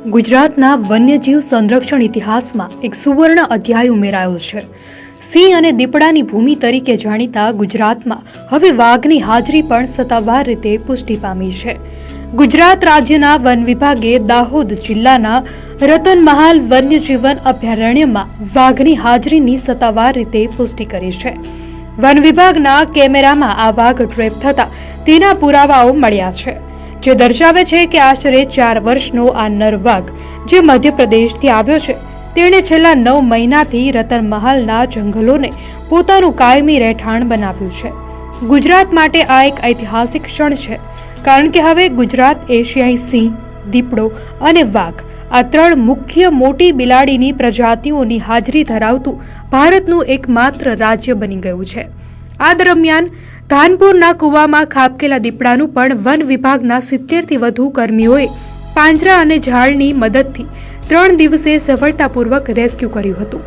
ગુજરાતના વન્યજીવ સંરક્ષણ ઇતિહાસમાં એક સુવર્ણ અધ્યાય ઉમેરાયો છે। સિંહ અને દીપડાની ભૂમિ તરીકે જાણીતા ગુજરાતમાં હવે વાઘની હાજરી પણ સત્તાવાર રીતે પુષ્ટિ પામી છે। ગુજરાત રાજ્યના વન વિભાગે દાહોદ જિલ્લાના રતનમહાલ વન્યજીવન અભયારણ્યમાં વાઘની હાજરીની સત્તાવાર રીતે પુષ્ટિ કરી છે। વન વિભાગના કેમેરામાં આ વાઘ ટ્રેપ થતા તેના પુરાવાઓ મળ્યા છે, જે દર્શાવે છે કે આશરે 4 વર્ષનો આ નર વાઘ જે મધ્યપ્રદેશથી આવ્યો છે, તેણે છેલ્લા 9 મહિનાથી રતનમહાલના જંગલોને પોતાનું કાયમી રહેઠાણ બનાવ્યું છે। ગુજરાત માટે આ એક ઐતિહાસિક ક્ષણ છે, કારણ કે હવે ગુજરાત એશિયાઈ સિંહ, દીપડો અને વાઘ આ 3 મુખ્ય મોટી બિલાડીની પ્રજાતિઓની હાજરી ધરાવતું ભારતનું એકમાત્ર રાજ્ય બની ગયું છે। આ દરમિયાન ધાનપુરના કૂવામાં ખાબકેલા દીપડાનું પણ વન વિભાગના 70થી વધુ કર્મીઓએ પાંજરા અને ઝાડની મદદથી 3 દિવસે સફળતાપૂર્વક રેસ્ક્યુ કર્યું હતું।